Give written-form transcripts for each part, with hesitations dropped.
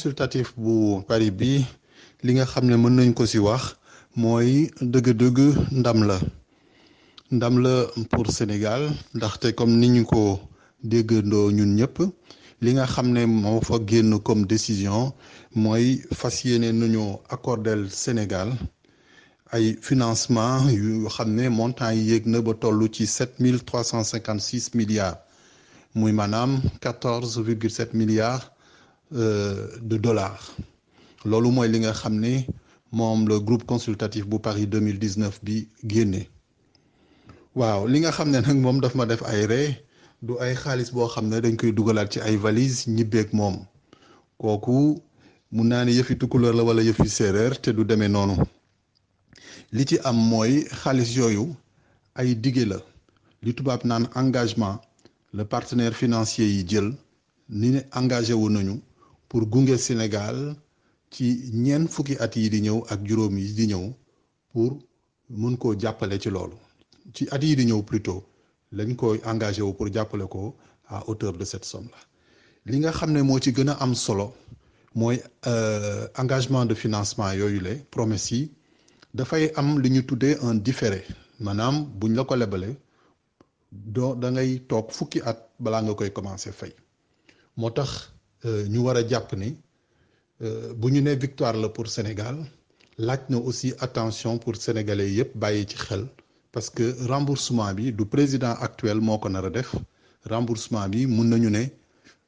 consultatif bu Paris bi li nga xam ne mën nañ ko ci wax mooy dëgg-dëgg ndam la pour Sénégal ndaxte comme ni ñu ko déggandoo ñun ñëpp li nga xam ne moo fa génn comme décision mooy fas yéene nañu accordel Sénégal ay financement yu xam ne montant yi yéeg na ba toll ci 7 356 milliards muy maanaam 14,7 milliards de dollars loolu mooy li nga xam ne moom le groupe consultatif bu Paris 2019 bi génne waaw li nga xam ne nag moom daf ma def ay ree du ay xaalis boo xam ne dañ koy dugalaat ci ay valise ñibbeeg moom kooku mun naa ne yëfi tukulóor la wala yëfi séeréer te du demee noonu li ci am mooy xaalis yooyu ay dige la li tubaab naan engagement le partenaire financier yi jël ni ne engagé wu nañu pour gunge Sénégal ci ñeent fukki at yi di ñëw ak juróom yi di ñëw pour mun koo jàppale ci loolu ci at yi di ñëw plutôt lañ koy engagé wu pour jàppale ko à hauteur de cette somme là li nga xam ne moo ci gën a am solo mooy engagement de financement yooyu la promesse yi dafay am li ñu tuddee un différé maanaam buñ la ko lebale da ngay toog fukki at balaa nga koy commencer fay moo tax ñu war a jàpp ni bu ñu nee victoire la pour Sénégal laaj na aussi attention pour sénégalais yépp bàyyi ci xel parce que remboursement bi du président actuel moo ko nar a def remboursement bi mun nañu ne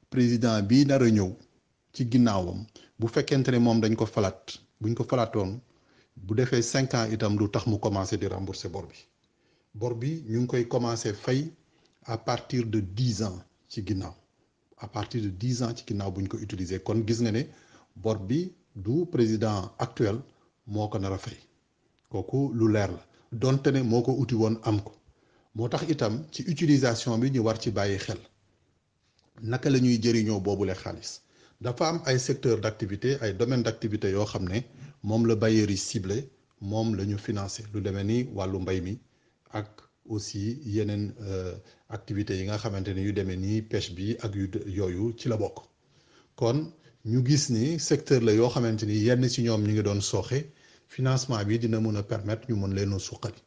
président bii nar a ñëw ci ginnaawam bu fekkente ne moom dañ ko falaat buñ ko falaatoon bu defee 5 ans itam du tax mu commencer di rembourser bor bi ñu ngi koy commencer fay à partir de 10 ans ci ginnaaw à partir de 10 ans ci ginnaaw bu ñu ko utiliser kon gis nga ne bor bi du président actuel moo ko nar a fay kooku lu leer la donte ne moo ko uti woon am ko moo tax itam ci utilisation bi ñu war ci bàyyi xel naka la ñuy jëriñoo boobule xaalis dafa am ay secteurs d'activité ay domaines d'activité yoo xam ne moom la bailleurs yi ciblé moom la ñu financé lu demee ni wàllu mbay mi ak aussi yeneen activités yi nga xamante ne yu demee ni pêche bi ak yooyu ci la bokk kon ñu gis ni secteur la yoo xamante ni yenn ci ñoom ñu ngi doon sooxe financement bi dina mën a permettre ñu mën leen a suqali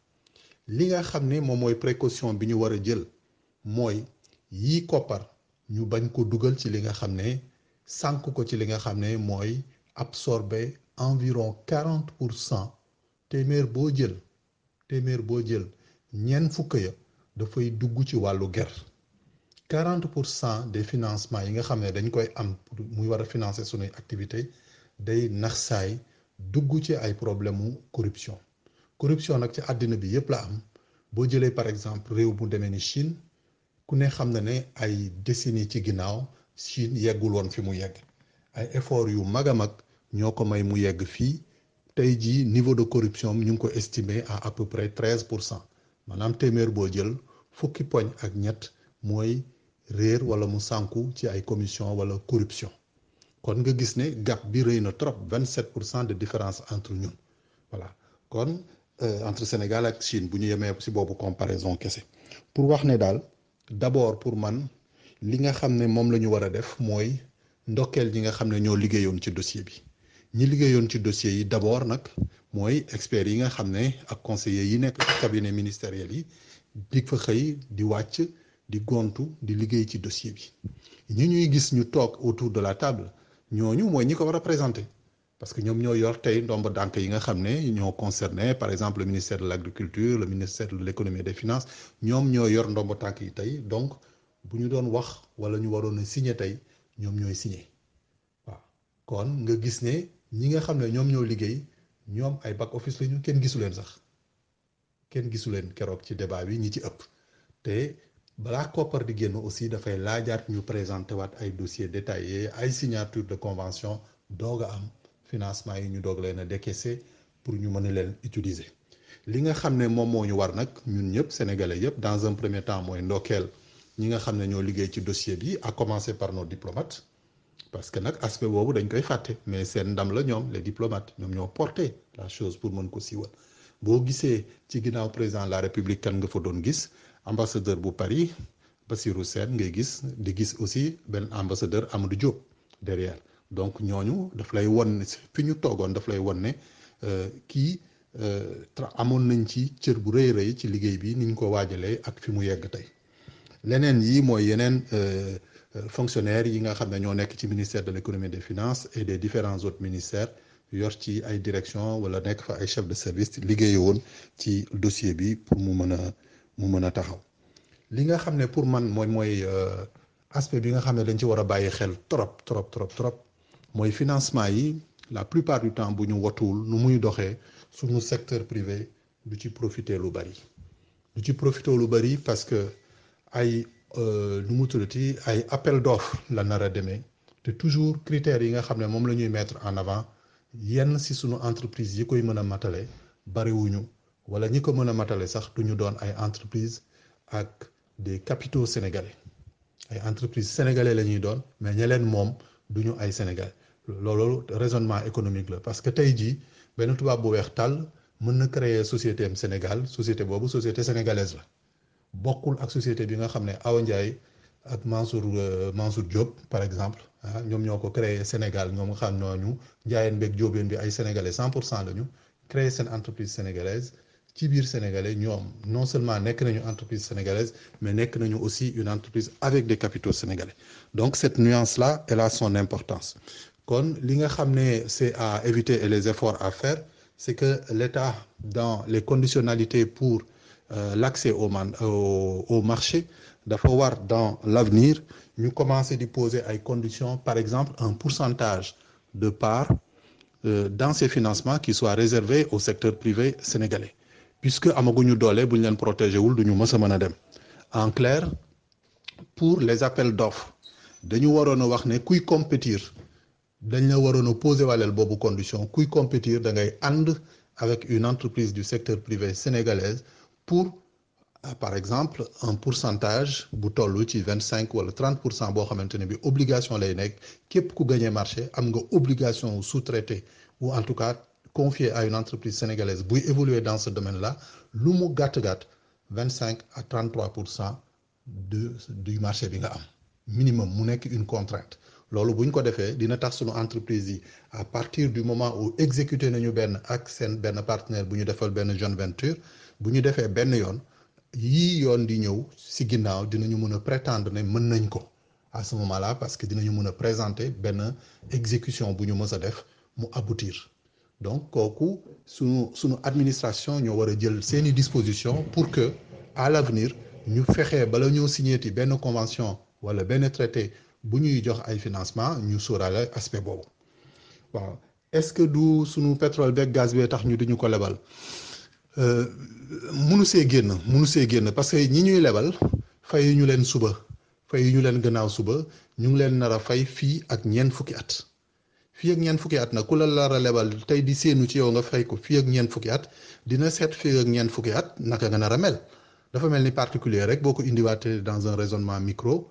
li nga xam ne moom mooy précaution bi ñu war a jël mooy yii koppar ñu bañ ko dugal ci li nga xam ne sànk ko ci li nga xam ne mooy absorber environ 40% téeméer boo jël ñeent fukk ya dafay dugg ci wàllu ger 40% des financements yi nga xam ne dañ koy am muy war a financer sunuy activité day nax saay dugg ci ay problème mu corruption nag ci àddina bi yépp la am boo jëlee par exemple réew mu demee ni Chine ku ne xam na ne ay décennies ci ginnaaw Chine yeggul woon fi mu yegg ay effort yu mag a mag ñoo ko may mu yegg fii tey jii niveau de corruption ñu ngi ko estimé à peu près 13% maanaam téeméer boo jël fukki poñ ak ñett mooy réer wala mu sànku ci ay commission wala corruption kon nga gis ne gap bi rëy na trop 27% de différence entre ñun voilà kon entre Sénégal ak Chine bu ñu yemee ci boobu comparaison kese pour wax ne daal d'abord pour man li nga xam ne moom la ñu war a def mooy ndokkeel ñi nga xam ne ñoo liggéeyoon ci dossier bi ñi liggéeyoon ci dossier yi d'abord nag mooy experts yi nga xam ne ak conseillers yi nekk ci cabinet ministériel yi di fa xëy di wàcc di gontu di liggéey ci dossier bi ñi ñuy gis ñu toog autour de la table ñooñu mooy ñi ko war a présenter parce que ñoom ñoo yor tey ndomba dànk yi nga xam ne ñoo concerné par exemple le ministère de l'agriculture le ministère de l'économie et des finances ñoom ñoo yor ndomba tànk yi tey donc bu ñu doon wax wala ñu waroon a signer tey ñoom ñooy signer waaw kon nga gis ne ñi nga xam ne ñoom ñoo liggéey ñoom ay back office la ñu kenn gisu leen sax kenn gisu leen keroog ci débat bi ñi ci ëpp te balaa koppar di génn aussi dafay laajaat ñu présenter waat ay dossiers détaillés ay signature de convention doog a am financement yi ñu doog leen a décaisser pour ñu mën a leen utiliser li nga xam ne moom moo ñu war nag ñun ñëpp sénégalais yëpp dans un premier temps mooy ndokkeel ñi nga xam ne ñoo liggéey ci dossier bi à commencer par nos diplomates parce que nag aspect boobu dañ koy fàtte mais seen ndam la ñoom les diplomates ñoom ñoo porté la chose pour mën ko siiwal boo gisee ci ginnaaw président de la république kan nga fa doon gis ambassadeur bu Paris Bassirou Sène ngay gis di gis aussi benn ambassadeur Amadou Diop derrière donc ñooñu daf lay won fi ñu toogoon daf lay won ne kii amoon nañ ci cër bu rëy rëy ci liggéey bi ni ñu ko waajalee ak fi mu yegg tey leneen yi mooy yeneen fonctionnaires yi nga xam ne ñoo nekk ci ministère de l'économie et des finances et des différents autres ministères yor ci ay direction wala nekk fa ay chef de service liggéey woon ci dossier bi pour mu mën a taxaw li nga xam ne pour man mooy aspect bi nga xam ne dañ ci war a bàyyi xel trop mooy financement yi la plupart du temps bu ñu watuwul nu muy doxee suñu secteur privé du ci profiter lu bari parce que ay nu mu tuddati ay appel d'offre la nar a demee te toujours critères yi nga xam ne moom la ñuy mettre en avant yenn si suñu entreprise yi koy mën a matale bariwuñu wala ñi ko mën a matale sax du ñu doon ay entreprise ak des capitaux sénégalais ay entreprise sénégalais la ñuy doon mais ña leen moom du ñu ay sénégalais loolu raisonnement économique la parce que tey jii benn tubaab bu weex tàll mën na créer société am Sénégal société boobu société sénégalaise la bokkul ak société bi nga xam ne Awa Ndiaye ak Mansour Diop par exemple ñoom ñoo ko créé Sénégal ñoom nga xam ñooñu njaayeen beeg jóobeen bi ay sénégalais 100% la ñu créé seen entreprise sénégalaise ci biir sénégalais ñoom non seulement nekk nañu entreprise sénégalaise mais nekk nañu aussi une entreprise avec des capitaux sénégalais donc cette nuance là elle a son importance kon li nga xam ne c'est à éviter et les efforts à faire c'est que l'État dans les conditionnalités pour l'accès au marché dafa war dans l'avenir ñu commencer di poser ay conditions par exemple un pourcentage de part dans ces financements qui soit réservé au secteur privé sénégalais puisque amaguñu doole bu ñu leen protéger wul du ñu mës a mën a dem en clair pour les appels d'offres dañu waroon a wax ne kuy compétir dañ la waroon a poser waleel boobu condition kuy compétir da ngay ànd avec une entreprise du secteur privé sénégalaise pour par exemple un pourcentage bu toll ci 25 wala 30% boo xamante ne bi obligation lay nekk képp ku gagné marché am nga obligation sous-traiter ou en tout cas confier à une entreprise sénégalaise buy évoluer dans ce domaine-là lu mu gàtt-gàtt 25 à 33% du marché bi nga am minimum mu nekk une contrainte loolu bu ñu ko defee dina tax sunu entreprise yi à partir du moment où exécuté nañu benn ak seen benn partenaire bu ñu defal benn joint venture bu ñu defee benn yoon yii yoon di ñëw si ginnaaw dinañu mën a prétendre ne mën nañ ko à ce moment-là parce que dinañu mën a présenter benn exécution bu ñu mës a def mu aboutir donc kooku sunu administration ñoo war a jël seeni disposition pour que à l'avenir ñu fexee bala ñoo signéeti benn convention wala benn traité bu ñuy jox ay financement ñu sóoraale aspect boobu waaw est-ce que du sunu pétrole beeg gaz bee tax ñu duñu ko lebal munu see génn parce que ñi ñuy lebal fay ñu leen suba fay ñu leen gannaaw suba ñu ngi leen nar a fay fii ak ñeent fukki at nag ku la nar a lebal tey di séenu ci yow nga fay ko fii ak ñeent fukki at dina seet fii ak ñeent fukki at naka nga nar a mel dafa mel ni particulier rek boo ko indiwaatee dans un raisonnement micro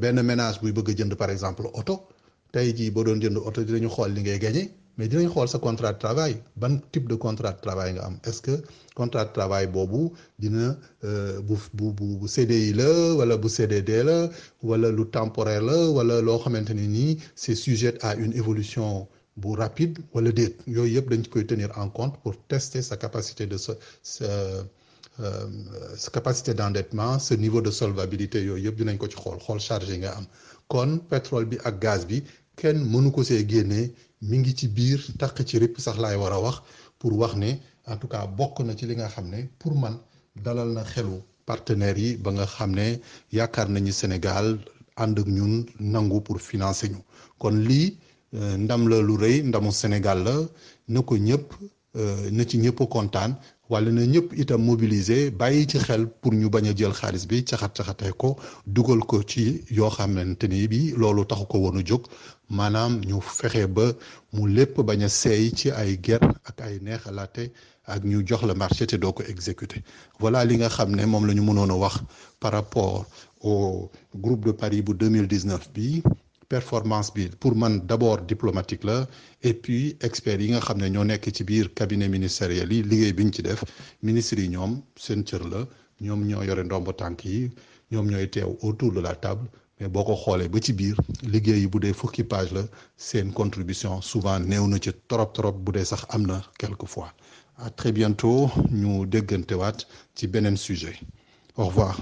benn ménage buy bëgg a jënd par exemple oto tey jii boo doon jënd oto dinañu xool li ngay gagné mais dinañ xool sa contrat de travail ban type de contrat de travail nga am est-ce que contrat de travail boobu dina bu CDI la wala bu CDD la wala lu temporaire la wala loo xamante ne nii c'est sujet à une évolution bu rapide wala déet yooyu yëpp dañ koy tenir en compte pour tester sa capacité de sa capacité d'endettement ce niveau de solvabilité yooyu yëpp dinañ ko ci xool charge yi nga am kon pétrole bi ak gaz bi kenn mënu ko see génnee mi ngi ci biir taq ci rëpp sax laay war a wax pour wax ne en tout cas bokk na ci li nga xam ne pour man dalal na xelu partenaires yi ba nga xam ne yaakaar nañu Sénégal ànd ak ñun nangu pour financer ñu kon lii ndam la lu rëy ndamu Sénégal la na ko ñëpp na ci ñëpp kontaan wala na ñëpp itam mobiliser bàyyi ci xel pour ñu bañ a jël xaalis bi caxat-caxatee ko dugal ko ci yoo xamante ni bi loolu taxu ko woon a jóg maanaam ñu fexe ba mu lépp bañ a seey ci ay guerre ak ay neexalaate ak ñu jox la marché te doo ko exécuter voilà li nga xam ne moom la ñu mënoon a wax par rapport au groupe de Paris bu 2019 bi performance bi pour man d'abord diplomatique la et puis experts yi nga xam ne ñoo nekk ci biir cabinet ministériel yi liggéey bi ñu ci def ministres yi ñoom seen cër la ñoom ñoo yore ndombo tànk yi ñoom ñooy teew autour de la table mais boo ko xoolee ba ci biir liggéey yi bu dee fukki page la seen contribution souvent néew na ci trop bu dee sax am na quelquefois. À très bientôt ñu déggantewaat ci beneen sujet. Au revoir.